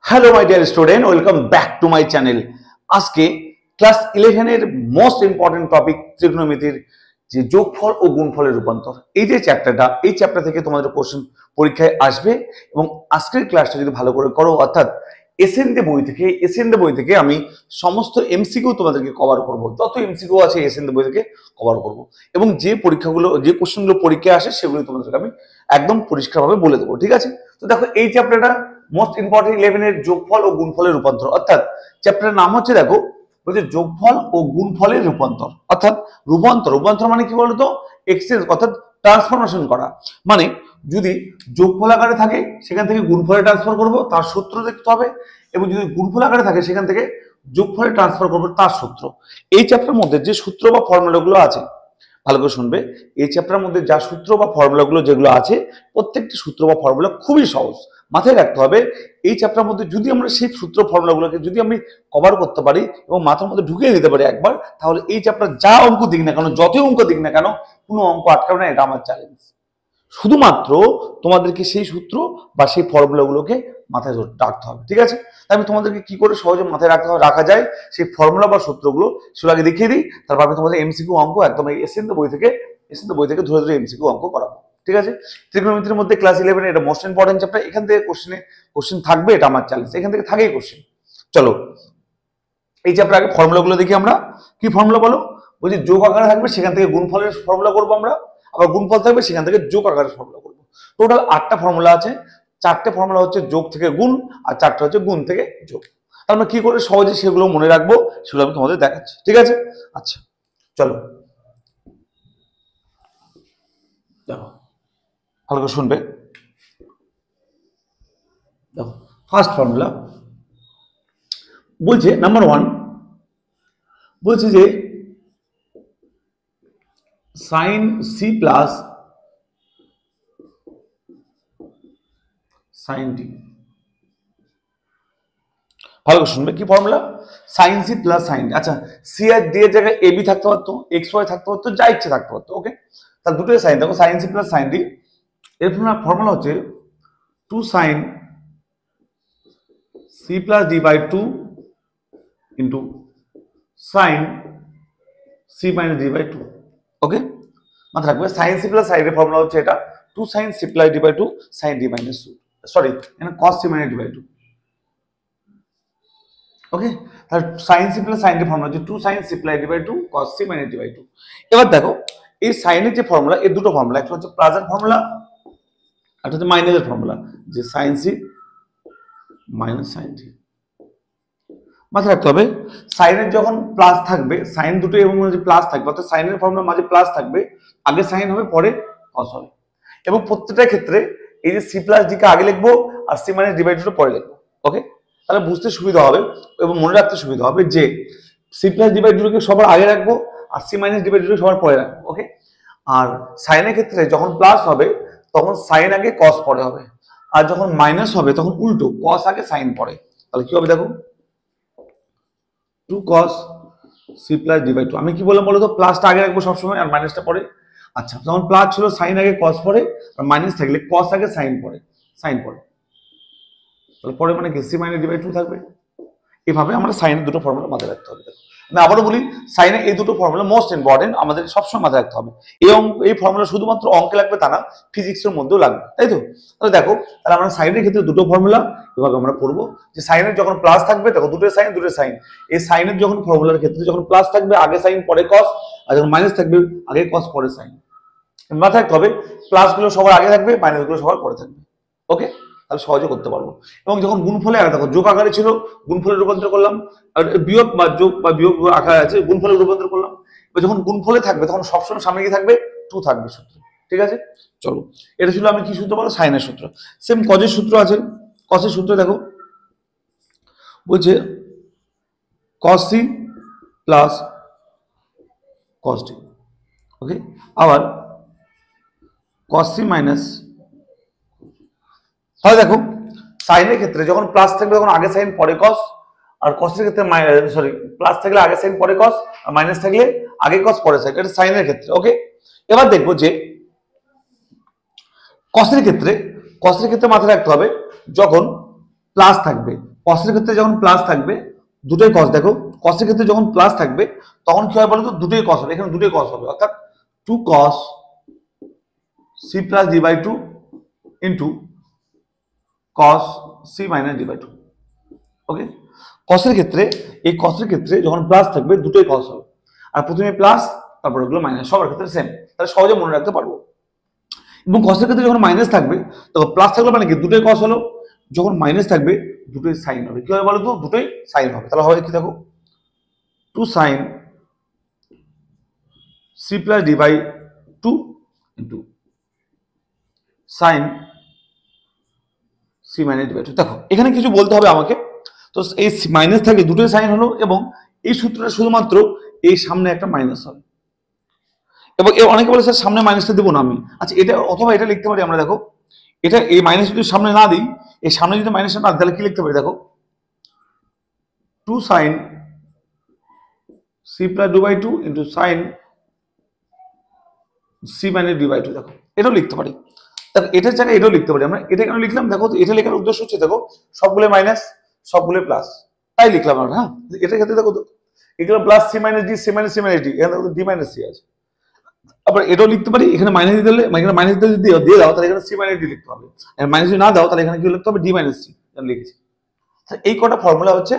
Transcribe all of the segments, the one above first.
Hello my dear student, welcome back to my channel. আজকে class 11 এর most important topic ত্রিকোণমিতির যে যোগফল ও গুণফলের রূপান্তর, এই যে চ্যাপ্টারটা, এই চ্যাপ্টার থেকে তোমাদের কোশ্চেন পরীক্ষায় আসবে। এবং আজকের ক্লাসটা যদি ভালো করে করো, অর্থাৎ এসএনডি বই থেকে আমি সমস্ত এমসিকিউ তোমাদেরকে কভার করব। যত এমসিকিউ আছে এসএনডি বই থেকে কভার করব, এবং যে পরীক্ষাগুলো, যে কোশ্চেনগুলো পরীক্ষায় আসে সেগুলো তোমাদেরকে আমি একদম পরিষ্কারভাবে বলে দেবো। ঠিক আছে? তো দেখো, এই চ্যাপ্টারটা মোস্ট ইম্পর্টেন্ট 11 এর যোগফল ও গুণফলের রূপান্তর, অর্থাৎ চ্যাপ্টারের নাম হচ্ছে, দেখো বলছে যোগফল ও গুণফলের রূপান্তর। অর্থাৎ রূপান্তর মানে কি বলতো? এক্সচেঞ্জ, অর্থাৎ ট্রান্সফরমেশন করা। মানে যদি যোগফল আকারে থাকে সেখান থেকে গুণফলে ট্রান্সফার করব, তার সূত্র দেখতে হবে। এবং যদি গুণফল আকারে থাকে সেখান থেকে যোগফলে ট্রান্সফার করব, তার সূত্র। এই চ্যাপ্টারের মধ্যে যে সূত্র বা ফর্মুলাগুলো আছে, ভালো করে শুনবে, এই চ্যাপ্টারের মধ্যে যা সূত্র বা ফর্মুলাগুলো যেগুলো আছে, প্রত্যেকটি সূত্র বা ফর্মুলা খুবই সহজ, মাথায় রাখতে হবে। এই চ্যাপ্টারের মধ্যে যদি আমরা সেই সূত্র ফর্মুলাগুলোকে যদি আমি কভার করতে পারি এবং মাথার মধ্যে ঢুকিয়ে দিতে পারি একবার, তাহলে এই চ্যাপ্টার যা অঙ্ক দিক না কেন, যতই অঙ্ক দিক না কেন, কোনো অঙ্ক আটকাবে না। এটা আমার চ্যালেঞ্জ। শুধুমাত্র তোমাদেরকে সেই সূত্র বা সেই ফর্মুলাগুলোকে মাথায় রাখতে হবে। ঠিক আছে? আমি তোমাদেরকে কি করে সহজে মাথায় রাখা যায় সেই ফর্মুলা বা সূত্রগুলো, সেগুলো আগে দেখিয়ে দিই। তারপর আমি তোমাদের এমসিকিউ অঙ্ক একদম এই এসএনডি বই থেকে ধরে ধরে এমসিকিউ অঙ্ক করাবো। ঠিক আছে? ত্রিকোণমিতির মধ্যে ক্লাস 11 এটা মোস্ট ইম্পর্টেন্ট চ্যাপ্টার। এখান থেকে কোশ্চেন থাকবে, এটা আমার চ্যালেঞ্জ। এখান থেকে থাকেই কোশ্চেন। চলো, এই চ্যাপ্টার আগে ফর্মুলাগুলো দেখি আমরা। কি ফর্মুলা বলো? বলছি যোগ আকারে থাকবে সেখান থেকে গুণফলের ফর্মুলা করবো আমরা, আবার গুণফল থাকবে সেখান থেকে যোগ আকারের ফর্মুলা করবো। টোটাল 8টা ফর্মুলা আছে। 4টে ফর্মুলা হচ্ছে যোগ থেকে গুণ, আর 4টে হচ্ছে গুণ থেকে যোগ। আমরা কি করে সহজে সেগুলো মনে রাখবো সেগুলো আমি তোমাদের দেখাচ্ছি। ঠিক আছে? আচ্ছা, চলো দেখো, ভালো করে শুনবে। দেখো, ফার্স্ট ফর্মুলা বলছে, নাম্বার 1 বলছে যে sine C plus sine D. ভালো করে শুনবে, কি formula? Sine C plus sine D. আচ্ছা, সি আর ডি এর জায়গায় এবি থাকতে পারতো, এক্স ওয়াই থাকতে পারতো, যা ইচ্ছে থাকতে পারতো। ওকে, তাহলে দুটোই সাইন। দেখো, sine C plus sine D এর ফর্মুলা হচ্ছে 2 sine C plus D by 2 into sine C minus D by 2। Okay, মাথায় রাখবে, সাইন সি প্লাস সাইন এর ফর্মুলা হচ্ছে এটা 2 sine C plus D by 2 sine D minus 2, sorry, এখানে cos C minus D by 2। Okay, তাহলে sine C plus sine এর formula হচ্ছে 2 sine C plus D by 2 cos C minus D by 2। এবার দেখো, এই সাইনের যে ফর্মুলা, এর দুটো ফর্মুলা, একটা হচ্ছে প্লাস এর ফর্মুলা, একটা হচ্ছে মাইনাস এর ফর্মুলা, যে sine C minus sine D. মাথায় রাখতে হবে, সাইনের যখন প্লাস থাকবে, সাইন দুটো এবং মাঝে প্লাস থাকবে, অর্থাৎ সাইনের ফর্মুলার মাঝে প্লাস থাকবে, আগে সাইন হবে পরে কস হবে। এবং প্রত্যেকটা ক্ষেত্রে এই যে সি প্লাস ডি কে আগে লিখবো আর সি মাইনাস ডি বাই 2 পরে লিখবো। ওকে, তাহলে বুঝতে সুবিধা হবে এবং মনে রাখতে সুবিধা হবে যে সি প্লাস ডি বাই 2 কে সবার আগে রাখবো আর সি মাইনাস ডি বাই 2 সবার পরে রাখবো। ওকে, আর সাইনের ক্ষেত্রে যখন প্লাস হবে তখন সাইন আগে কস পরে হবে, আর যখন মাইনাস হবে তখন উল্টো, কস আগে সাইন পরে। তাহলে কি হবে দেখো, 2 cos c plus D by 2। আমি কি বললাম বলো তো? প্লাসটা আগে রাখবো সবসময় আর মাইনাসটা পরে। আচ্ছা, যখন প্লাস ছিল সাইন আগে কস পরে, আর মাইনাস থাকলে কস আগে সাইন পরে, তাহলে পরে মানে কি সি মাইনাস ডি বাই 2 থাকবে। এভাবে আমরা সাইনের দুটো ফর্মুলা মাথায় রাখতে হবে। আমি আবারও বলি, সাইনের এই দুটো ফর্মুলা মোস্ট ইম্পর্টেন্ট, আমাদের সবসময় মাথায় রাখতে হবে। এই ফর্মুলা শুধুমাত্র অঙ্কে লাগবে তা না, ফিজিক্সের মধ্যেও লাগবে, তাই তো? তাহলে দেখো, তাহলে আমরা সাইনের ক্ষেত্রে দুটো ফর্মুলা এভাবে আমরা পড়বো, যে সাইনের যখন প্লাস থাকবে, দেখো দুটো সাইন, এই সাইনের যখন ফর্মুলার ক্ষেত্রে যখন প্লাস থাকবে আগে সাইন পরে কস, আর যখন মাইনাস থাকবে আগে কস পরে সাইন। মাথায় রাখতে হবে, প্লাস গুলো সবার আগে থাকবে, মাইনাস গুলো সবার পরে থাকবে। ওকে, তাহলে সহজে করতে পারবো। এবং যখন গুণফলে আগে, দেখো যোগ আকারে ছিল, গুণফলে রূপান্তর করলাম, আর বিয়োগ বা যোগ বা বিয়োগ আকারে আছে, গুণফলে রূপান্তর করলাম। যখন গুণফলে থাকবে তখন সবসময় সামনে কি থাকবে? 2 থাকবে সূত্র। ঠিক আছে? চলো, এটা ছিল আমি কি সূত্র বলো? সাইনের সূত্র। সেম কজের সূত্র আছে। কসের সূত্র দেখো, বলছে cos c plus cos d। ওকে, আবার cos c মাইনাস, তাহলে দেখো সাইনের ক্ষেত্রে যখন প্লাস থাকবে তখন আগে সাইন পরে কস, আর কসের ক্ষেত্রে প্লাস থাকলে আগে সাইন পরে কস, আর মাইনাস থাকলে আগে কস পরে সাইন। এটা সাইনের ক্ষেত্রে। ওকে, এবার দেখবো যে কসের ক্ষেত্রে মাথায় রাখতে হবে, যখন প্লাস থাকবে কসের ক্ষেত্রে যখন প্লাস থাকবে দুটোই কস, দেখো কসের ক্ষেত্রে যখন প্লাস থাকবে তখন কি হয় বলো তো, দুটোই কস হবে, এখানে দুটোই কস হবে, অর্থাৎ 2 cos c plus D by two into cos c minus D by two. Okay, কসের ক্ষেত্রে, এই কসের ক্ষেত্রে যখন প্লাস থাকবে দুটোই কস হবে, আর প্রথমে প্লাস তারপর ওগুলো মাইনাস, সবার ক্ষেত্রে সেম, তাহলে সহজে মনে রাখতে পারবো। এবং কসের ক্ষেত্রে যখন মাইনাস থাকবে তখন প্লাস থাকলে মানে কি দুটোই কস হলো, যখন মাইনাস থাকবে দুটোই সাইন হবে। কি হবে বলো তো, দুটোই সাইন হবে, তাহলে হবে কি দেখো 2 sin c plus D by two into sine c minus D by two. দেখো এখানে কিছু বলতে হবে আমাকে, তো এই মাইনাস থাকে দুটোই সাইন হলো, এবং এই সূত্রটা শুধুমাত্র এই সামনে একটা মাইনাস হবে, এবং অনেকে বলে স্যার সামনে মাইনাসটা দেবো না আমি, আচ্ছা এটা অথবা এটা লিখতে পারি আমরা, দেখো এটা এই মাইনাস যদি সামনে না দিই, এই সামনে যদি মাইনাসটা না দিই তাহলে কি লিখতে পারি, দেখো 2 sin c plus D by two into sine c minus D by two. দেখো এটাও লিখতে পারি, দেখো এটার জায়গায় এটাও লিখতে পারি আমরা। এটা কেন লিখলাম দেখো, এটা লেখার উদ্দেশ্য হচ্ছে দেখো সবগুলো মাইনাস সবগুলো প্লাস, তাই লিখলাম আমরা। হ্যাঁ, এটার ক্ষেত্রে দেখো এগুলো plus C minus D, C minus D, এখানে দেখো ডি মাইনাস সি আছে। আবার এটাও লিখতে পারি, এখানে মাইনাস দিলে, এখানে মাইনাস যদি দিয়ে দাও তাহলে এখানে সি মাইনাস ডি লিখতে হবে, মাইনাস যদি না দাও তাহলে এখানে কি লিখতে হবে, ডি মাইনাস সি লিখেছি। এই কটা ফর্মুলা হচ্ছে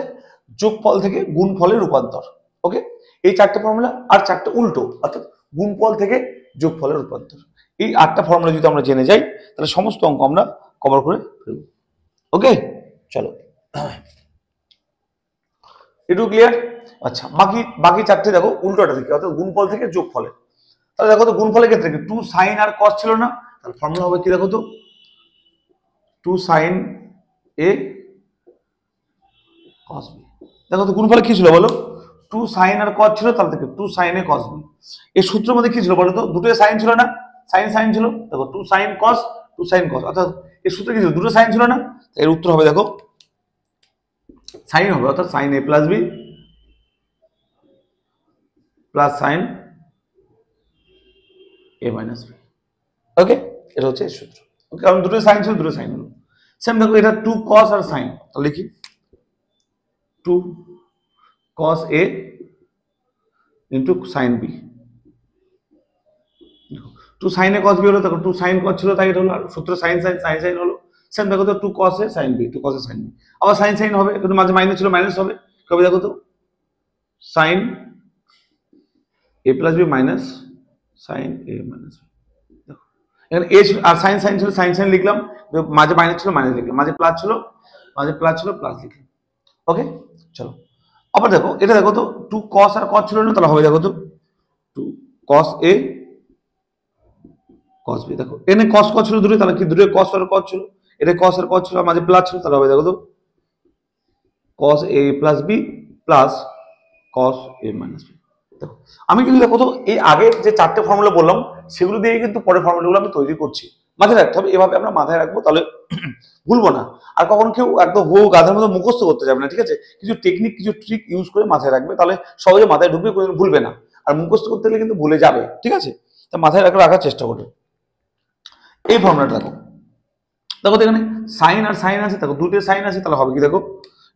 যোগফল থেকে গুণফলের রূপান্তর। ওকে, এই চারটে ফর্মুলা আর চারটে উল্টো, অর্থাৎ গুণফল থেকে যোগফলের রূপান্তর। এই 8টা ফর্মুলা যদি আমরা জেনে যাই তাহলে সমস্ত অঙ্ক আমরা কভার করে ফেলব। ওকে, চলো এটুকু ক্লিয়ার। আচ্ছা, বাকি চারটে দেখো উল্টোটা থেকে, অর্থাৎ গুণফল থেকে যোগফলে। তাহলে দেখো তো গুণফলের ক্ষেত্রে কি 2 sin আর cos ছিল না, তাহলে ফর্মুলা হবে কি দেখো তো 2 sin a cos b। দেখো তো গুণফলে কি ছিল বলো, 2 sin আর cos ছিল, তাহলে দেখো 2 sin a cos b। এই সূত্রের মধ্যে কি ছিল বলো তো, দুটোই সাইন ছিল না, সাইন ছিল, দেখো 2 sin cos 2 sin cos, অর্থাৎ এই সূত্রে কি ছিল, দুটো সাইন ছিল না, এর উত্তর হবে দেখো সাইন হবে, অর্থাৎ sin a plus b plus sin a minus b। ওকে, এটা হচ্ছে এই সূত্র। ওকে, কারণ দুটো সাইন ছিল, দুটো সাইন হলো সেম। দেখো এটা 2 cos আর sin, তাহলে লিখি 2 cos a into sin b। 2 sin a cos b হলো, দেখো 2 sin cos ছিল তাই এটা হলো, আর সূত্র sin হলো সেম। দেখো তো 2 cos a sin b, 2 cos a sin b, আবার sin হবে, কিন্তু মাঝে মাইনাস ছিল, মাইনাস হবে কবে, দেখো তো sin a plus b minus sin a minus b। এখানে a আর sin ছিল, sin লিখলাম, মাঝে মাইনাস ছিল, মাইনাস লিখলাম, মাঝে প্লাস ছিল, প্লাস লিখলাম। ওকে, চলো আবার দেখো এটা, দেখো তো 2 cos আর cos ছিল না, তাহলে হবে দেখো তো 2 cos a cos b। দেখো এখানে cos ছিল দুটো, তাহলে কি দুটো cos আর cos ছিল, এটা cos আর cos ছিল, মাঝে প্লাস ছিল, তাহলে হবে দেখো তো cos a plus b plus cos a minus b। দেখো আমি কিন্তু দেখো তো এই আগের যে চারটে ফর্মুলা বললাম সেগুলো দিয়ে কিন্তু পরের ফর্মুলাগুলো আমি তৈরি করছি, মাথায় রাখতে হবে, এভাবে আমরা মাথায় রাখবো, তাহলে ভুলবো না। আর কখন কেউ একদম গাধার মতো মুখস্থ করতে যাবে না, ঠিক আছে, কিছু টেকনিক কিছু ট্রিক ইউজ করে মাথায় রাখবে, তাহলে সহজে মাথায় ঢুকবে, কোনো ভুলবে না। আর মুখস্থ করতে গেলে কিন্তু ভুলে যাবে, ঠিক আছে, তা মাথায় রাখার চেষ্টা করবে। এই ফর্মুলাটা দেখো, দেখো তো এখানে সাইন আর সাইন আছে, দেখো দুটো সাইন আছে, তাহলে হবে কি দেখো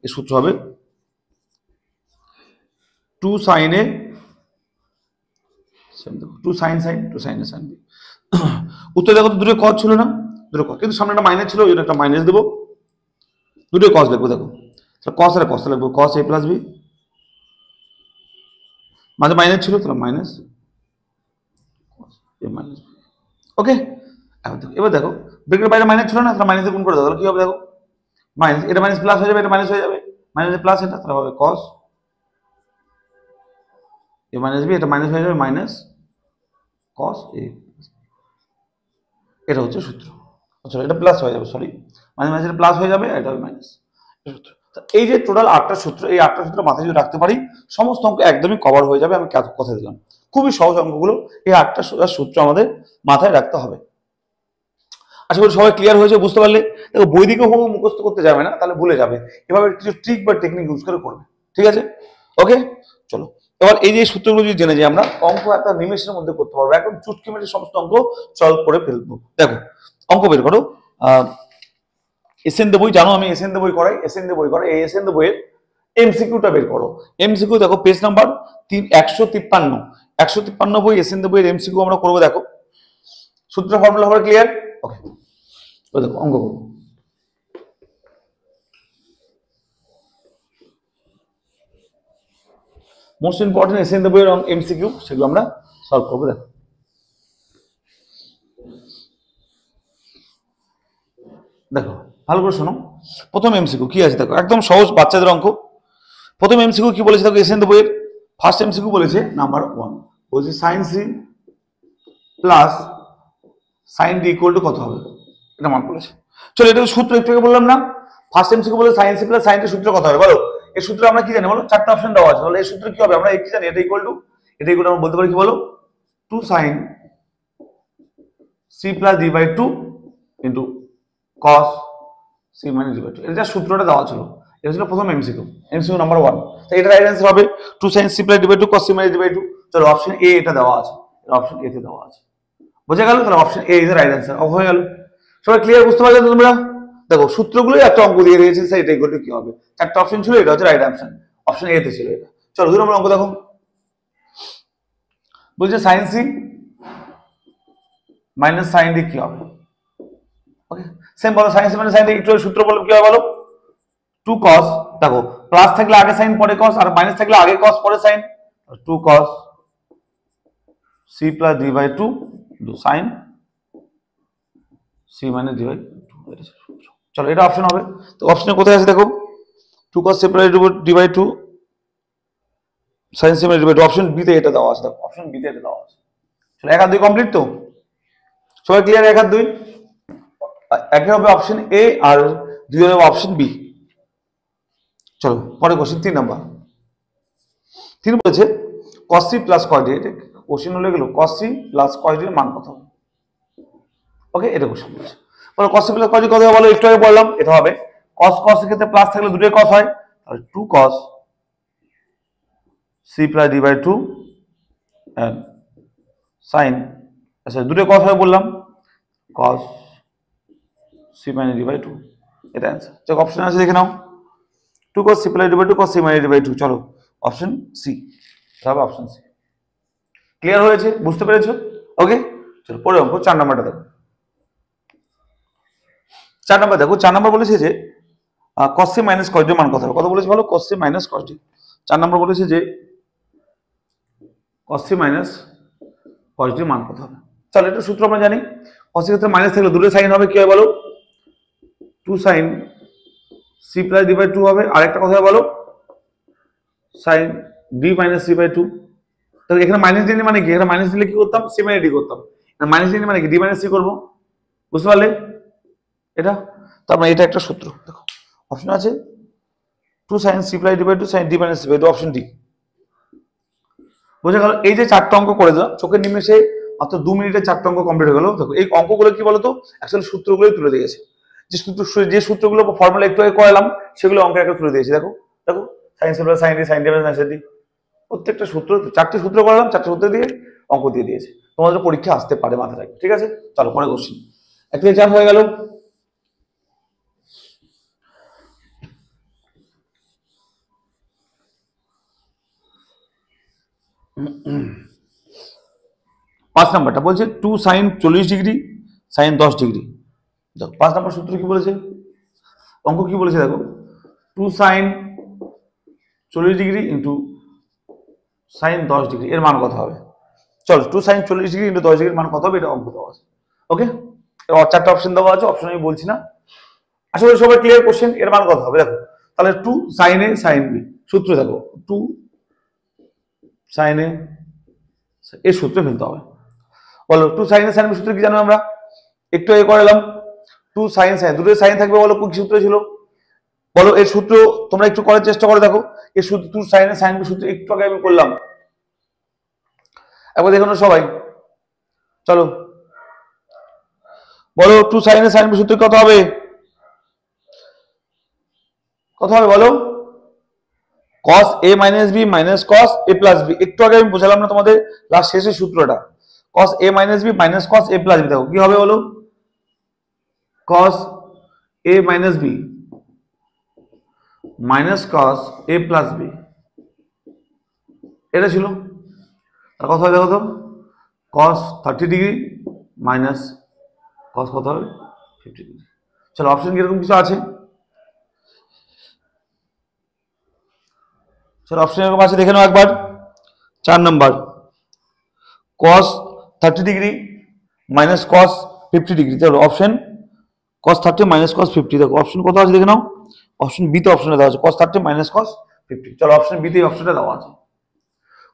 এই সূত্র হবে 2 sin a, 2 sin a sin b। উত্তর দেখো দুটো cos ছিল না, দুটো cos, কিন্তু সামনে একটা মাইনাস ছিল, এই একটা মাইনাস দেবো, দুটো cos লিখবো। দেখো cos আর cos লিখবো, cos a প্লাস b, মাঝে মাইনাস ছিল তাহলে মাইনাস a মাইনাস b। ওকে, এবার দেখো ব্রেকের বাইরে মাইনাস ছিল না, তাহলে মাইনাস গুণ করে দাও, তাহলে কি হবে দেখো মাইনাস, এটা মাইনাস প্লাস হয়ে যাবে, এটা মাইনাস হয়ে যাবে, মাইনাস প্লাস, এটা তাহলে হবে cos a মাইনাস b, এটা মাইনাস হয়ে যাবে মাইনাস cos a। এটা হচ্ছে সূত্র, সরি এটা প্লাস হয়ে যাবে, সরি মাইনাস প্লাস হয়ে যাবে, এটা হবে মাইনাস সূত্র। এই যে টোটাল 8টা সূত্র, এই 8টা সূত্র মাথায় যদি রাখতে পারি সমস্ত অঙ্ক একদমই কভার হয়ে যাবে, আমি কথা দিলাম। খুবই সহজ অঙ্কগুলো, এই 8টা সূত্র আমাদের মাথায় রাখতে হবে। আশা করি সবাই ক্লিয়ার হয়েছে, বুঝতে পারলে। দেখো বই দিকে মুখস্থ করতে যাবে না, তাহলে ভুলে যাবে, এভাবে কিছু ট্রিক বা টেকনিক ইউজ করে করবে, ঠিক আছে। ওকে, চলো এবার এই যে সূত্রগুলো যদি জেনে যাই আমরা, অঙ্ক একটা নিমেষের মধ্যে করতে পারবো, একদম চুটকি মেরে সমস্ত অঙ্ক সলভ করে ফেলবো। দেখো অঙ্ক বের করো, এসএন দে বই, জানো আমি এসএন দে বই করাই, এসএন দে বই করাই। এই এসএন দে বইয়ের এমসিকিউটা বের করো। এমসিকিউ দেখো পেজ নাম্বার 153, 153 বই এসএন দে বইয়ের এমসিকিউ আমরা করবো। দেখো সূত্র ফর্মুলা হবে ক্লিয়ার? ওকে, তো দেখো অঙ্ক করবো। মোস্ট ইম্পর্টেন্ট এসএন দে বইয়ের এমসিকিউ, সেগুলো আমরা সলভ করবো। দেখো দেখো ভালো করে শোনো। প্রথম এমসিকিউ কি আছে দেখো, একদম সহজ বাচ্চাদের অঙ্ক। প্রথম এমসিকিউ কি বলেছে দেখো, এসএন দে বইয়ের ফার্স্ট এমসিকিউ বলেছে নাম্বার 1, বলছে sine C plus sine D equal to কত হবে, এটা মান বলেছে। চলো এটা সূত্র একটু আগে বললাম না, ফার্স্ট এমসিকিউ বলে sine C plus sine D সূত্র কত হবে বলো। এই সূত্র আমরা কি জানি বলো, চারটা অপশন দেওয়া আছে। তাহলে এই সূত্র কি হবে আমরা কি জানি, এটা ইকুয়াল টু আমরা বলতে পারি কি বলো, 2 sine C plus D by 2 into cos C minus D by 2। এটা সূত্রটা দেওয়া ছিল, এটা ছিল প্রথম এমসিকিউ, এমসিকিউ নাম্বার 1। তো এটা রাইট অ্যান্সার হবে 2 sin c plus d by 2 cos c minus d by 2। চলো অপশন এ এটা দেওয়া আছে, অপশন এ তে দেওয়া আছে, বুঝে গেল? তাহলে option A is the right answer. হয়ে গেল সবাই ক্লিয়ার, বুঝতে পারলে তোমরা? দেখো সূত্রগুলোই একটা অঙ্ক দিয়ে দিয়েছে, সেটা ইকুয়াল টু কি হবে, চারটা অপশন ছিল, এটা হচ্ছে রাইট অ্যান্সার, অপশন এ তে ছিল এটা। চলো 2 নম্বর অঙ্ক দেখো, বলছে sin c minus sin d কি হবে। ওকে সেম বলো, sin c minus sin d একটু সূত্র বলো কি হবে বলো, 2 cos, দেখো প্লাস থাকলে আগে সাইন পরে cos, আর মাইনাস থাকলে আগে cos পরে sine, 2 cos c plus d by 2 sin c minus d by 2। চলো এটা অপশন হবে। তো অপশনে কোথায় আছে দেখো, 2 cos c plus d by 2 sin c minus d by 2, option B তে এটা দেওয়া আছে। দেখো অপশন বি তে এটা দেওয়া আছে। চলো 1 আর 2 কমপ্লিট তো, সবাই ক্লিয়ার? 1 আর 2 এক হবে অপশন এ আর 2 হবে অপশন বি। চলো পরে কোশ্চেন 3 নাম্বার। 3 বলেছে cos c plus cos d, এটা কোশ্চেন হলে গেল cos c plus cos d এর মান কত হবে। ওকে এটা কোশ্চেন বলেছে, বলো cos c plus cos d কত হবে বলো, একটু আগে বললাম এটা হবে cos এর ক্ষেত্রে প্লাস থাকলে দুটোই cos হয়, তাহলে 2 cos c plus d by 2 and sin, আচ্ছা দুটোই cos হয় বললাম, cos c minus d by 2, এটা অ্যান্সার। চেক অপশন আছে দেখে নাও, 2 cos c plus d by 2 cos c minus d by 2। চলো অপশন সি, তাহলে অপশন সি। ক্লিয়ার হয়েছে, বুঝতে পেরেছো? ওকে চলো পরে অঙ্ক 4 নাম্বারটা দেখো। 4 নাম্বার দেখো, 4 নাম্বার বলেছে যে cos c minus cos d এর মান কত হবে। কত বলেছে বলো, cos c minus cos d। 4 number বলেছে যে cos c minus cos d এর মান কত হবে। চলো এটা সূত্র আমরা জানি, cos এর ক্ষেত্রে মাইনাস থাকলে দুটো সাইন হবে, কি হয় বলো, 2 sin c plus d by 2 হবে, আর একটা কথা বলো sin d minus c by 2। তো এখানে মাইনাস দিলে মানে কি, এখানে মাইনাস দিলে কি করতাম, c মাইনাস d করতাম, মাইনাস দিলে মানে কি d মাইনাস c করব, বুঝতে পারলে এটা? তার মানে এটা একটা সূত্র। দেখো অপশন আছে 2 sin c plus d by 2 sin d minus c by 2, option D. বুঝে গেল? এই যে 4টা অঙ্ক করে দিলাম চোখের নিমেষে, মাত্র 2 মিনিটে 4টা অঙ্ক কমপ্লিট হয়ে গেল। দেখো এই অঙ্কগুলো কি বলতো, অ্যাকচুয়ালি সূত্রগুলোই তুলে দিয়েছে, যে সূত্রগুলো ফর্মুলা একটু আগে করালাম সেগুলো অঙ্কে একটা তুলে দিয়েছে। দেখো দেখো sine C plus sine D, sine D plus sine D, প্রত্যেকটা সূত্র 4টে সূত্র করালাম, 4টে সূত্র দিয়ে অঙ্ক দিয়ে দিয়েছে। তোমাদের পরীক্ষা আসতে পারে, মাথায় রাখবে, ঠিক আছে? চলো পরে কোশ্চেন, একটা 4 হয়ে গেল। পাঁচ নাম্বারটা বলছে 2 sin 40 ডিগ্রি sin 10 ডিগ্রি। দেখো 5 নাম্বার সূত্র কি বলেছে, অঙ্ক কি বলেছে দেখো, 2 sin 40 degree into sin 10 degree এর মান কত হবে। চলো 2 sin 40 ডিগ্রি ইন্টু 10 ডিগ্রির মান কত হবে, এটা অঙ্ক দেওয়া আছে। ওকে এবার 4টা অপশন দেওয়া আছে, অপশন আমি বলছি না, আশা করি সবাই ক্লিয়ার। কোশ্চেন এর মান কত হবে দেখো, তাহলে 2 sin a sin b সূত্র দেখো, 2 sin a এই সূত্রে ফেলতে হবে। বলো 2 sin a sin b সূত্র কি জানো আমরা, একটু আগে করালাম 2 sin sin, দুটো সাইন থাকবে, বলো কি সূত্র ছিল বলো, এর সূত্র তোমরা একটু করার চেষ্টা করে দেখো, এই সূত্র 2 sin a sin b সূত্র একটু আগে আমি করলাম, একবার দেখো না সবাই। চলো বলো 2 sin a sin b সূত্র কত হবে, কত হবে বলো, cos a minus b minus cos a plus b। একটু আগে আমি বোঝালাম না তোমাদের লাস্ট শেষের সূত্রটা, cos a minus b minus cos a plus b। দেখো কি হবে বলো, cos এ মাইনাস বি মাইনাস কস এ প্লাস বি, এটা ছিল। আর কত হয় দেখো তো, কস 30 ডিগ্রি মাইনাস কস কত হবে 50 ডিগ্রি। চলো অপশন কিরকম কিছু আছে, চলো অপশন এরকম আছে দেখে নাও একবার। 4 নম্বর কস 30 ডিগ্রি মাইনাস কস 50 ডিগ্রি, চলো অপশন cos 30 মাইনাস cos 50, দেখো অপশন কত আছে দেখে নাও। অপশন বি তে অপশনটা দেওয়া আছে cos 30 মাইনাস cos 50। চলো অপশন বি তে অপশনটা দেওয়া আছে।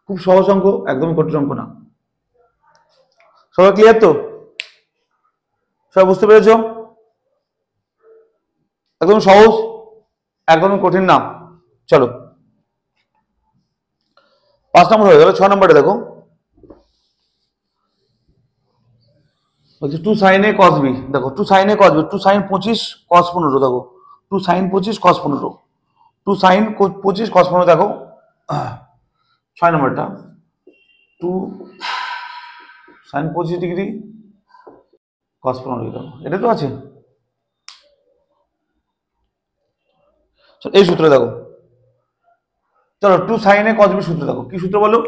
খুব সহজ অঙ্ক, একদমই কঠিন অঙ্ক না। সবাই ক্লিয়ার তো? সবাই বুঝতে পেরেছো? একদম সহজ, একদমই কঠিন না। চলো 5 নম্বর হয়ে গেল। 6 নম্বরে দেখো বলছে 2 sin a cos b, দেখো 2 sin a cos b, 2 sin 25 cos 15, দেখো 2 sin 25 cos 15, 2 sin 25 cos 15, দেখো 6 নম্বরটা 2 sin 25 ডিগ্রি cos 15 ডিগ্রি, এটা তো আছে। এই সূত্র দেখো, চলো 2 sin a cos b সূত্র দেখো, কি সূত্র বলো?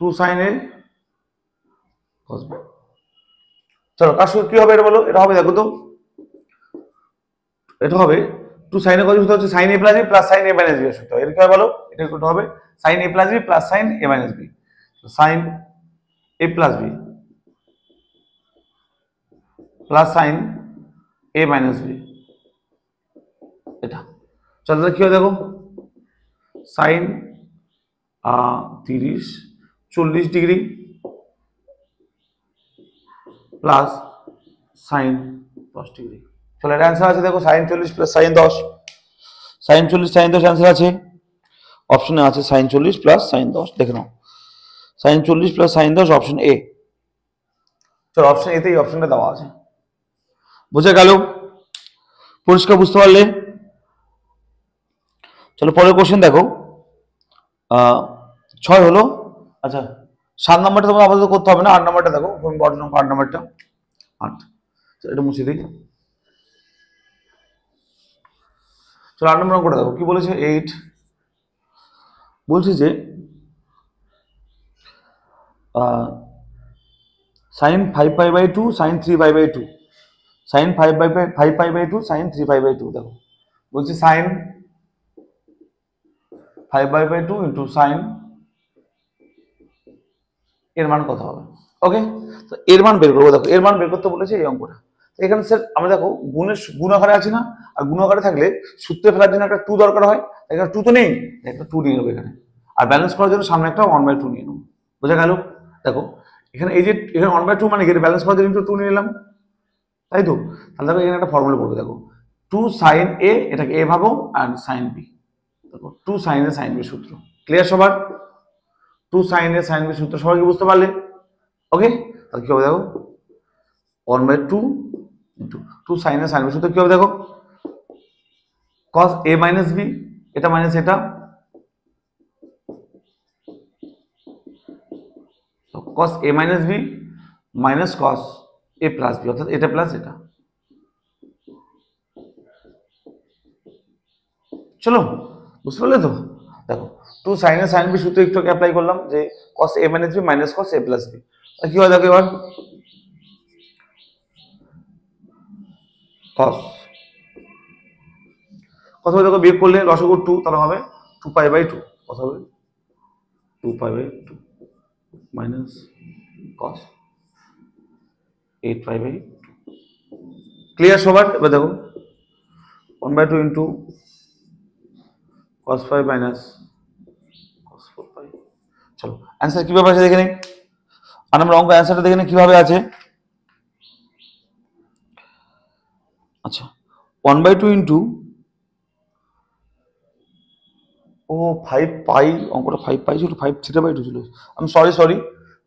2 sin a cos b, চলো কার সূত্র কি হবে এটা বলো? এটা হবে দেখো তো, এটা হবে 2 sin a cos b সূত্র হচ্ছে sin a plus b plus sin a minus b এর সূত্র। এটা কি হবে বলো? এটা কত হবে? sin a plus b plus sin a minus b, sin a plus b plus sin a minus b, এটা। চলো কি হয় দেখো, sin 30 40 degree plus sin 10 degree. চলো এর অ্যান্সার আছে দেখো sin 40 plus sin 10, sin 40 sin 10 answer আছে অপশনে আছে sin 40 প্লাস sin 10, দেখে নাও sin 40 plus sin 10 option A. চলো অপশন এতে এই অপশনটা দেওয়া আছে। বুঝে গেল? পরিষ্কার বুঝতে পারলে? চলো পরের কোশ্চেন দেখো, 6 হলো। আচ্ছা 7 নম্বরটা তোমার আপাতত করতে হবে না, 8 নম্বরটা দেখো, ইম্পর্টেন্ট অঙ্ক 8 নম্বরটা। 8, এটা মুছে দিই। চলো 8 নম্বর অঙ্কটা দেখো কি বলেছে। 8 বলছে যে sin 5π/2 sin 3π/2, sin 5π/2 sin 3π/2, দেখো বলছে sin 5/2 ইন্টু sin, এর মান কত হবে? ওকে, তো এর মান বের করবো। দেখো এর মান বের করতে বলেছে এই অঙ্কটা। এখানে স্যার আমরা দেখো গুণাকারে আছে না, আর গুণাকারে থাকলে সূত্রে ফেলার জন্য একটা 2 দরকার হয়, এখানে 2 তো নেই, একটা 2 নিয়ে নেবো এখানে, আর ব্যালেন্স করার জন্য সামনে একটা 1/2 নিয়ে নেবো। বোঝা গেল? দেখো এখানে এই যে এখানে 1/2 মানে কি, ব্যালেন্স করার জন্য 2 নিয়ে নিলাম, তাই তো? তাহলে দেখো এখানে একটা ফর্মুলা পড়বে, দেখো 2 sin a, এটাকে a ভাবো, আর sin b, দেখো 2 sin a sin b সূত্র। ক্লিয়ার সবার? 2 sin a sin b সূত্র সবাই কি বুঝতে পারলে? ওকে, তাহলে কি হবে দেখো 1/2 into 2 sin a sin b সূত্র কি হবে দেখো, cos a মাইনাস b, এটা মাইনাস এটা, cos a minus b minus cos a plus b, অর্থাৎ এটা প্লাস এটা। চলো বুঝতে পারলে তো? দেখো 2 sin a sin b সূত্র একটু অ্যাপ্লাই করলাম, যে cos a minus b minus cos a plus b, কি হয় দেখো এবার cos কত হবে দেখো, বিয়োগ করলে লসাগু 2, তাহলে হবে 2π/2, কত হবে 2π/2 মাইনাস cos 8π/2। ক্লিয়ার সবার? এবার দেখো 1/2 ইন্টু cos 5 মাইনাস cos 4π। চলো অ্যান্সার কিভাবে আছে দেখে নিই। আর আমরা অঙ্ক অ্যান্সারটা দেখে নিই কিভাবে আছে। আচ্ছা 1/2 ইন্টু, ও 5π, অঙ্কটা 5π ছিল, 5θ/2 ছিল। আমি সরি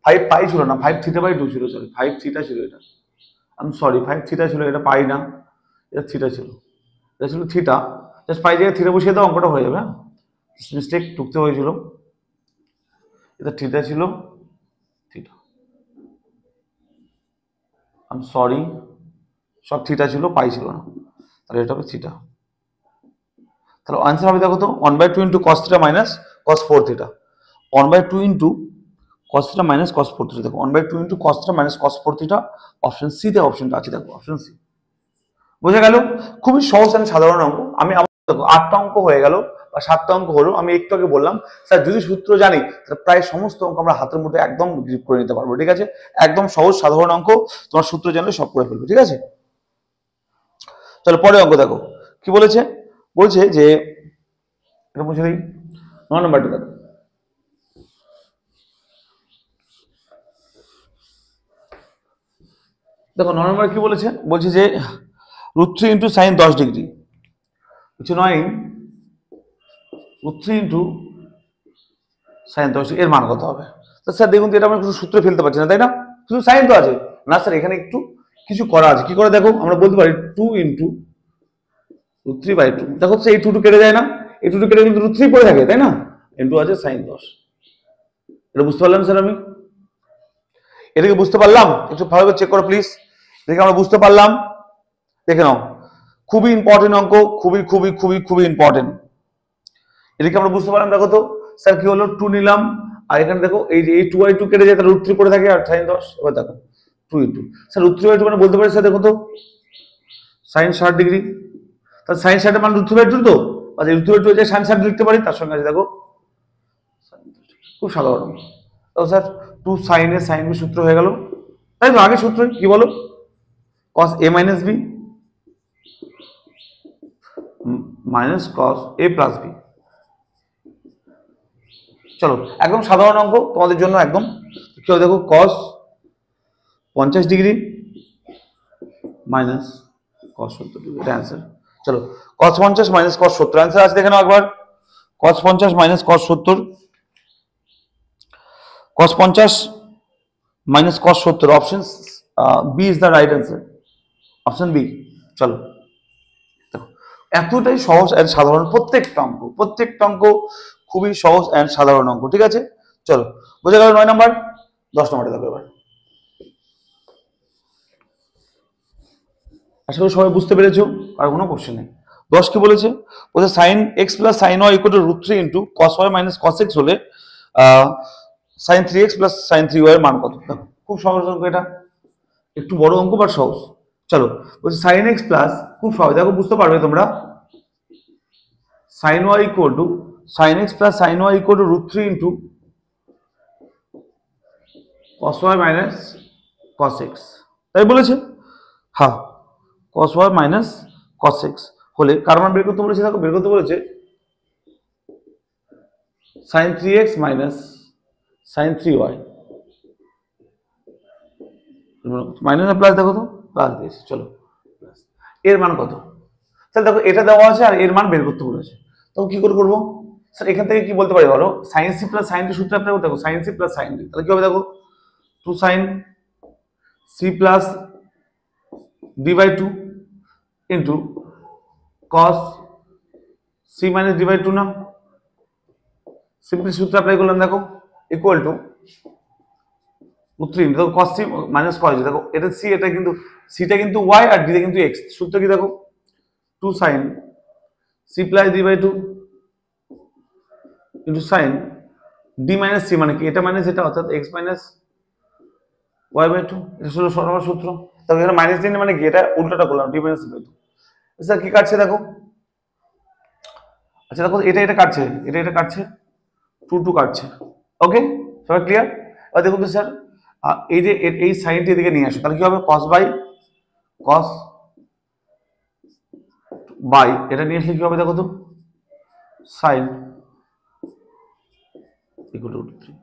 5π ছিল না, 5θ/2 ছিল, সরি 5θ ছিল এটা, আমি সরি 5θ ছিল, এটা পাই না, এটা থিটা ছিল, এটা ছিল থিটা, জাস্ট পাই জায়গায় থিটা বসিয়ে দাও, অঙ্কটা হয়ে যাবে। হ্যাঁ মিস্টেক ঢুকতে হয়েছিল, এটা থিটা ছিল, থিটা, আমি সরি সব থিটা ছিল, পাই ছিল না, তাহলে এটা হবে থিটা। তাহলে আনসার হবে দেখো তো 1/2 into cos theta minus cos 4 theta. 1/2 into cos theta minus cos 4 theta, দেখো 1/2 into cos theta minus cos 4 theta, option C তে অপশনটা আছে, দেখো অপশন সি। বোঝা গেল? খুবই সহজ and সাধারণ অঙ্ক। আমি দেখো 8টা অঙ্ক হয়ে গেল বা 7টা অঙ্ক হলো। আমি একটু আগে বললাম স্যার যদি সূত্র জানি তাহলে প্রায় সমস্ত অঙ্ক আমরা হাতের মুঠে একদম গ্রিপ করে নিতে পারবো, ঠিক আছে? একদম সহজ সাধারণ অঙ্ক, তোমার সূত্র জানলে সব করে ফেলবে, ঠিক আছে? চলো পরে অঙ্ক দেখো কি বলেছে। বলছে যে এটা বুঝে দিই, 9 নম্বরটা দেখো। দেখো 9 নম্বর কি বলেছে, বলছে যে √3 ইন্টু সাইন 10 ডিগ্রি, হচ্ছে 9 √3 ইন্টু সাইন 10 এর মান কত হবে? তো স্যার দেখুন তো এটা আমরা কোনো সূত্রে ফেলতে পারছি না, তাই না? শুধু সাইন তো আছে না স্যার, এখানে একটু কিছু করা আছে। কি করে দেখো, আমরা বলতে পারি 2 ইন্টু √3/2। দেখো তো এই 2 কেটে যায় না, এই 2 কেটে কিন্তু √3 পড়ে থাকে, তাই না? ইন্টু আছে সাইন 10। এটা বুঝতে পারলাম স্যার আমি? এটাকে বুঝতে পারলাম? একটু ভালোভাবে চেক করো প্লিজ, দেখে আমরা বুঝতে পারলাম। দেখে নাও, খুবই ইম্পর্টেন্ট অঙ্ক, খুবই খুবই খুবই খুবই ইম্পর্টেন্ট। এটাকে আমরা বুঝতে পারলাম। দেখো তো স্যার কি হলো, 2 নিলাম, আর এখানে দেখো এই 2/2 কেটে যায়, তাহলে √3 পড়ে থাকে, আর সাইন 10। এবার দেখো 2 ইন্টু স্যার √3/2 মানে বলতে পারি স্যার দেখো তো সাইন 60 ডিগ্রি, তাহলে সাইন 60 মানে √3/2 তো, আচ্ছা √3/2 যে সাইন 60 লিখতে পারি, তার সঙ্গে আছে দেখো খুব সাধারণ। তো স্যার 2 সাইন এ সাইন বি সূত্র হয়ে গেল, তাই তো? আগে সূত্র কি বলো, cos a minus B minus cos a plus B. চলো একদম সাধারণ অঙ্ক তোমাদের জন্য একদম। কি হবে দেখো, cos 50 degree minus cos 70 degree, এটা অ্যান্সার। চলো cos 50 মাইনাস cos 70 অ্যান্সার আছে, দেখে নাও একবার। cos 50 minus cos 70, cos 50 minus cos 70, option B is the right answer, option B. চলো এতটাই সহজ এন্ড সাধারণ, প্রত্যেকটা অঙ্ক খুবই সহজ এন্ড সাধারণ অঙ্ক, ঠিক আছে? চলো বোঝা গেল 9 নম্বর। 10 নম্বরে দেখো এবার। আশা করি সবাই বুঝতে পেরেছো, আর কোনো কোশ্চেন নেই। 10 কি বলেছে, বলছে sine x plus sine y equal to √3 into cos y minus cos x হলে sine 3x plus sine 3y এর মান কত? খুব সহজ অঙ্ক এটা, একটু বড় অঙ্ক বাট সহজ। চলো বলছে সাইন x প্লাস, খুব সহজ, দেখো বুঝতে পারবে তোমরা, sin y equal to sin x plus sin y equal to √3 into cos y minus cos x, তাই বলেছে? হ্যাঁ, cos y minus cos x হলে কার মান বের করতে বলেছে? দেখো বের করতে বলেছে sin 3x minus sin 3y minus plus, দেখো তো প্লাস দিয়েছে। চলো এর মান কত? তাহলে দেখো এটা দেওয়া আছে আর এর মান বের করতে বলেছে, তো কি করে করবো স্যার? এখান থেকে কি বলতে পারি বলো, sine C plus sine D সূত্র অ্যাপ্লাই করতে হবে, sine C plus sine D, তাহলে কি হবে দেখো 2 sine C plus d/2 into cos C minus d/2 না, সিম্পলি সূত্র অ্যাপ্লাই করলাম, দেখো ইকুয়াল টু √3 দেখো cos c মাইনাস cos, দেখো এটা সি, এটা কিন্তু সিটা কিন্তু y আর ডিটা কিন্তু x, সূত্র কি দেখো 2 sine C plus d/2 into sine D minus C, মানে কি এটা মাইনাস এটা, অর্থাৎ x মাইনাস y/2, এটা ছিল সরল সূত্র। তবে এখানে মাইনাস দিন মানে কি, এটা উল্টোটা করলাম, d মাইনাস c/2। স্যার কি কাটছে দেখো, আচ্ছা দেখো এটা কাটছে, এটা কাটছে, 2 কাটছে, ওকে সবাই ক্লিয়ার? এবার দেখুন তো স্যার এই যে এই সাইনটি এদিকে নিয়ে আসো, তাহলে কি হবে cos বাই এটা নিয়ে আসলে কি হবে দেখো তো সাইন ইকুয়াল টু √3।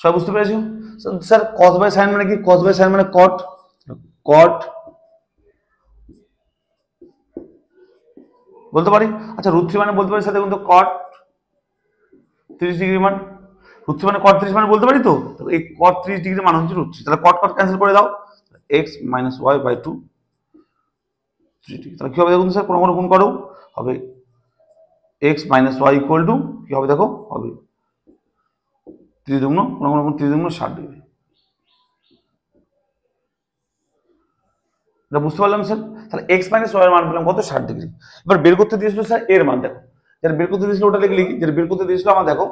সবাই বুঝতে পেরেছো? স্যার cos বাই সাইন মানে কি? cos বাই সাইন মানে cot বলতে পারি। আচ্ছা √3 মানে বলতে পারি স্যার দেখুন তো cot 30 ডিগ্রি মান, √3 মানে cot 30 মানে বলতে পারি তো, এই cot 30 ডিগ্রি মান হচ্ছে √3, তাহলে cot ক্যান্সেল করে দাও, x মাইনাস y/2 3 ডিগ্রি, তাহলে কি হবে দেখুন স্যার, কোনো গুণ করো, হবে x minus y equal two কি হবে দেখো, হবে 3 দুগুণ কোনো গুণ 3 দুগুণ 60 ডিগ্রি। এটা বুঝতে পারলাম স্যার। তাহলে এক্স মাইনাস ওয়াই এর মান পেলাম কত, 60 ডিগ্রি। এবার বের করতে দিয়েছিল স্যার এর মান, দেখো যেটা বের করতে দিয়েছিল ওটা লিখি, যেটা বের করতে দিয়েছিল আমার দেখো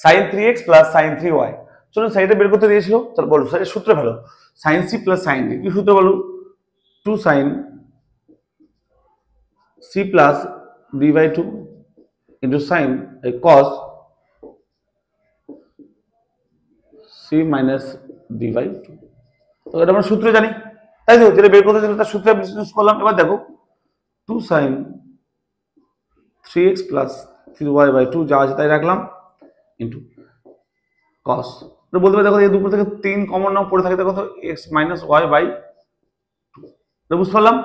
sin 3x plus sin 3y। চলুন স্যার এটা বের করতে দিয়েছিল, তাহলে বলো স্যার এর সূত্র ভালো, sin c plus sin d কি সূত্র বলো, 2 sin c plus d by 2 into sin cos c minus d by 2। তো এটা আমরা সূত্র জানি, তাই তো, যেটা বের করতে দিয়েছিল তার সূত্র ইউজ করলাম। এবার দেখো 2 sin 3x plus 3y by 2 যা আছে তাই রাখলাম ইন্টু cos। বলতে পারি দেখো এই দুটো থেকে 3 কমন নাও পড়ে থাকে, দেখো তো x মাইনাস ওয়াই বাই 2। বুঝতে পারলাম।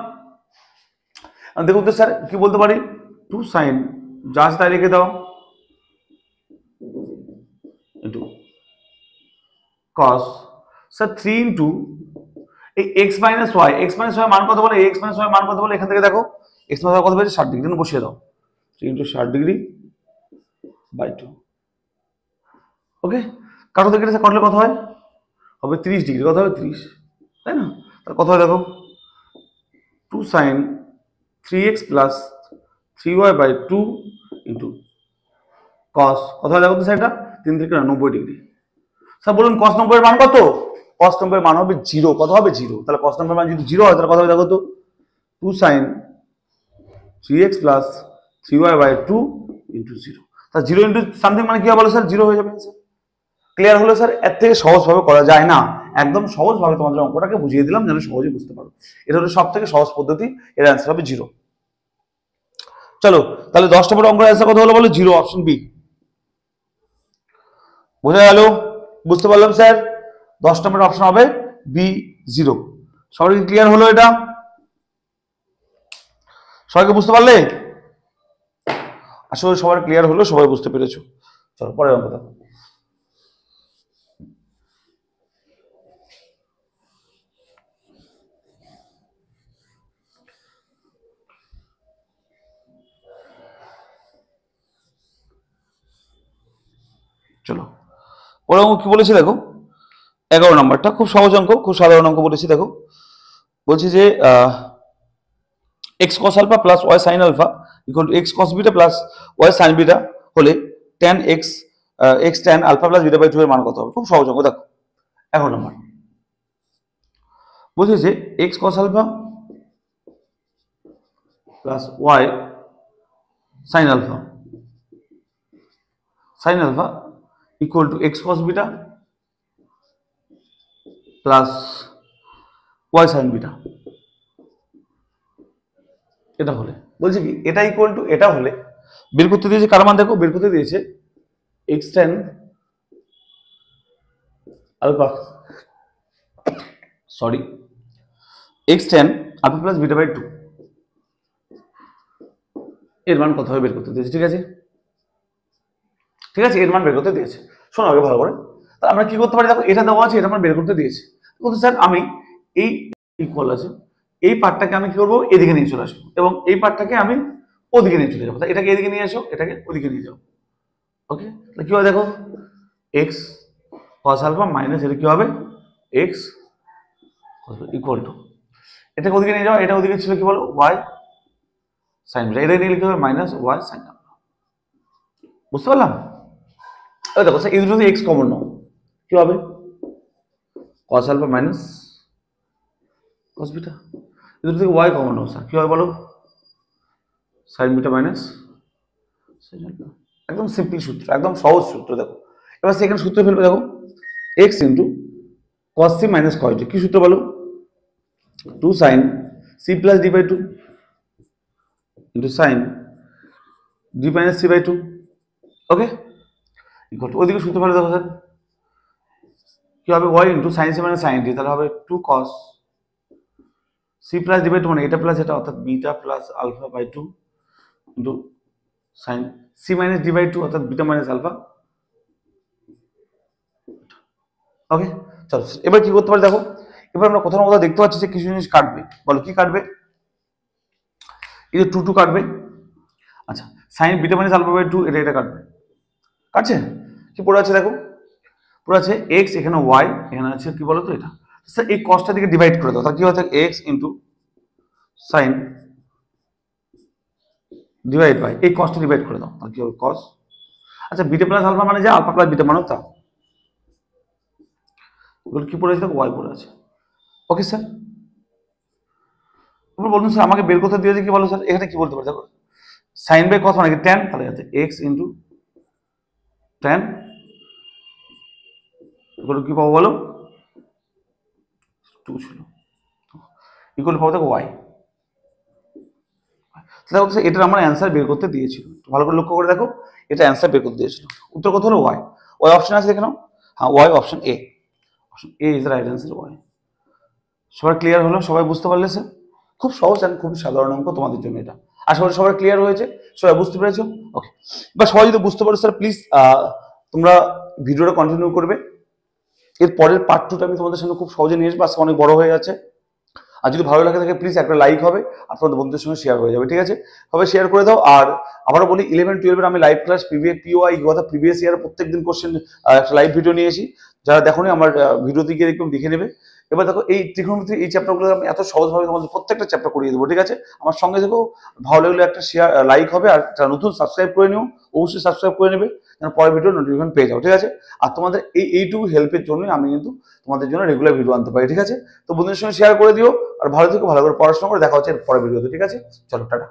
দেখুন তো স্যার কি বলতে পারি, 2 sin যা আছে তাই রেখে দাও ইন্টু cos স্যার 3 ইন্টু এই x minus Y, x minus Y মান কত বলে, x মাইনাস ওয়াই মান কত বলে, এখান থেকে দেখো x মাইনাস ওয়াই কত পেয়েছে 60 ডিগ্রি, বসিয়ে দাও 3 ইন্টু 60 ডিগ্রি বাই 2। ওকে, কাটো থেকে এটা কাটলে কত হয়, হবে 30 ডিগ্রি, কত হবে 30, তাই না? তাহলে কত হয় দেখো 2 sin 3x plus 3y by 2 into cos, কত হয় দেখো তো স্যার, এটা 3 থেকে 90 ডিগ্রি। স্যার বলুন cos 90 এর মান কত, cos 90 এর মান হবে 0, কত হবে 0। তাহলে cos 90 এর মান যদি 0 হয় তাহলে কত হবে দেখো তো 2 sin 3x plus 3y by 2 into 0। তাহলে 0 ইন্টু সামথিং মানে কি হবে বলো স্যার, 0 হয়ে যাবে স্যার। ক্লিয়ার হলো স্যার? এর থেকে সহজভাবে করা যায় না, একদম সহজভাবে তোমাদের অঙ্কটাকে বুঝিয়ে দিলাম যেন সহজে বুঝতে পারো। এটা হলো সব থেকে সহজ পদ্ধতি, এর অ্যান্সার হবে 0। চলো তাহলে 10 নম্বর অঙ্কের অ্যান্সার কত হলো বলো, 0, অপশন বি। বোঝা গেল? বুঝতে পারলাম স্যার, 10 নম্বর অপশন হবে বি 0। সবাই ক্লিয়ার হলো এটা? সবাইকে বুঝতে পারলে? আসলে সবার ক্লিয়ার হলো, সবাই বুঝতে পেরেছো। চলো পরের অঙ্ক দেখো। চলো পরের অঙ্ক কি বলেছে দেখো, 11 নম্বরটা খুব সহজ অঙ্ক, খুব সাধারণ অঙ্ক বলেছি। দেখো বলছি যে x cos alpha plus y sin alpha equal to x cos beta plus y sin beta হলে tan x tan alpha plus beta by 2 এর মান কত হবে। খুব সহজ অঙ্ক। দেখো 11 নম্বর বলছে যে x cos alpha plus y sin alpha equal to x cos beta plus y sin beta. এটা হলে বলছে কি এটা ইকুয়াল টু এটা হলে বের করতে দিয়েছে কার মান, দেখো বের করতে দিয়েছে x tan alpha x tan alpha plus beta by 2 এর মান কত হবে বের করতে দিয়েছে। ঠিক আছে, ঠিক আছে, এর মান বের করতে দিয়েছে। শোনো আগে ভালো করে, তাহলে আমরা কি করতে পারি, দেখো এটা দেওয়া আছে, এটা মান বের করতে দিয়েছে। কিন্তু স্যার আমি এই ইকুয়াল আছে, এই পার্টটাকে আমি কি করবো, এদিকে নিয়ে চলে আসবো, এবং এই পার্টটাকে আমি ওদিকে নিয়ে চলে যাবো। এটাকে এদিকে নিয়ে আসো, এটাকে ওদিকে নিয়ে যাও। ওকে, তাহলে কি হয় দেখো এক্স কস আলফা মাইনাস এটা কি হবে এক্স ইকুয়াল টু, এটাকে ওদিকে নিয়ে যাও, এটা ওদিকে ছিল কি বলো ওয়াই সাইন বিটা, এটা নিয়ে লিখতে হবে মাইনাস ওয়াই সাইন আলফা। বুঝতে পারলাম? এই দেখো স্যার এই দুটো এক্স কমন নাও, কি হবে cos alpha minus cos beta, এই দুটো থেকে ওয়াই কমন নাও স্যার, কি হবে বলো sine beta minus sine alpha. একদম সিম্পল সূত্র, একদম সহজ সূত্র। দেখো এবার সেকেন্ড সূত্র ফেলবে, দেখো X into cos C minus cos D, কি সূত্র বলো 2 sin c plus D by 2 into sine D minus C by 2। Okay, equal to ওইদিকে সূত্র ফেলে দেখো স্যার কি হবে Y into sine C minus sine D, তাহলে হবে 2 cos C plus D by 2 মানে এটা প্লাস এটা, অর্থাৎ beta plus alpha by 2 into sine C minus D by 2 অর্থাৎ বিটা মাইনাস আলফা। ওকে, চলো এবার কি করতে পারি দেখো, এবার আমরা কোথাও না কোথাও দেখতে পাচ্ছি যে কিছু জিনিস কাটবে, বলো কি কাটবে, এই যে 2 কাটবে। আচ্ছা sine beta minus alpha by 2 এটা কাটবে, কাটছে কি পড়ে আছে দেখো, পড়ে আছে এক্স, এখানে ওয়াই, এখানে আছে কি বলো তো এটা, স্যার এই কসটা দিকে ডিভাইড করে দাও, তাহলে কি হচ্ছে X into sine divide by এই কসটা ডিভাইড করে দাও, তাহলে কি হবে কস। আচ্ছা বিটা প্লাস আলফা মানে যে আলফা প্লাস বিটা মানেও তা, ওগুলো কি পড়ে আছে ওয়াই পড়ে আছে। ওকে স্যার, এবার বলুন স্যার আমাকে বের করতে দিয়েছে কি বলো স্যার, এখানে কি বলতে পারি দেখো সাইন বাই কস মানে কি ট্যান, তাহলে আছে এক্স ইন্টু ট্যান এগুলো কি পাবো বলো, 2 ছিল ইকুয়াল পাবো দেখো ওয়াই। তাহলে হচ্ছে এটার আমার অ্যান্সার বের করতে দিয়েছিল, ভালো করে লক্ষ্য করে দেখো এটা অ্যান্সার বের করতে দিয়েছিল। উত্তর কত হলো ওয়াই, ওয়াই অপশন আছে দেখে নাও, হ্যাঁ Y option A, option A is right answer Y. সবার ক্লিয়ার হলো, সবাই বুঝতে পারলে স্যার? খুব সহজ আর খুব সাধারণ অঙ্ক তোমাদের জন্য এটা, আশা করি সবার ক্লিয়ার হয়েছে, সবাই বুঝতে পেরেছো? ওকে, বা সবাই যদি বুঝতে পারো স্যার প্লিজ তোমরা ভিডিওটা কন্টিনিউ করবে, এর পরের পার্ট 2টা আমি তোমাদের সামনে খুব সহজে নিয়ে আসবো, আজকে অনেক বড় হয়ে যাচ্ছে। আর যদি ভালো লাগে থাকে প্লিজ একটা লাইক হবে আর তোমাদের বন্ধুদের সঙ্গে শেয়ার হয়ে যাবে, ঠিক আছে? সবাই শেয়ার করে দাও। আর আবারও বলি 11-12 আমি লাইভ ক্লাস পিওআই কথা প্রিভিয়াস ইয়ার প্রত্যেকদিন কোশ্চেন একটা লাইভ ভিডিও নিয়ে এসি, যারা দেখোনি আমার ভিডিও দিকে একদম দেখে নেবে। এবার দেখো এই ত্রিকোণমিতির এই চ্যাপ্টারগুলো আমি এত সহজভাবে তোমাদের প্রত্যেকটা চ্যাপ্টার করিয়ে দেবো, ঠিক আছে? আমার সঙ্গে দেখো, ভালো লাগলে একটা শেয়ার লাইক হবে, আর যারা নতুন সাবস্ক্রাইব করে নিও অবশ্যই সাবস্ক্রাইব করে নেবে, যেন পরের ভিডিও নোটিফিকেশন পেয়ে যাও, ঠিক আছে? আর তোমাদের এইটুকু হেল্পের জন্যই আমি কিন্তু তোমাদের জন্য রেগুলার ভিডিও আনতে পারি, ঠিক আছে? তো বন্ধুদের সঙ্গে শেয়ার করে দিও, আর ভালো থেকো, ভালো করে পড়াশোনা করে, দেখা হচ্ছে পরের ভিডিওতে, ঠিক আছে? চলো টাটা।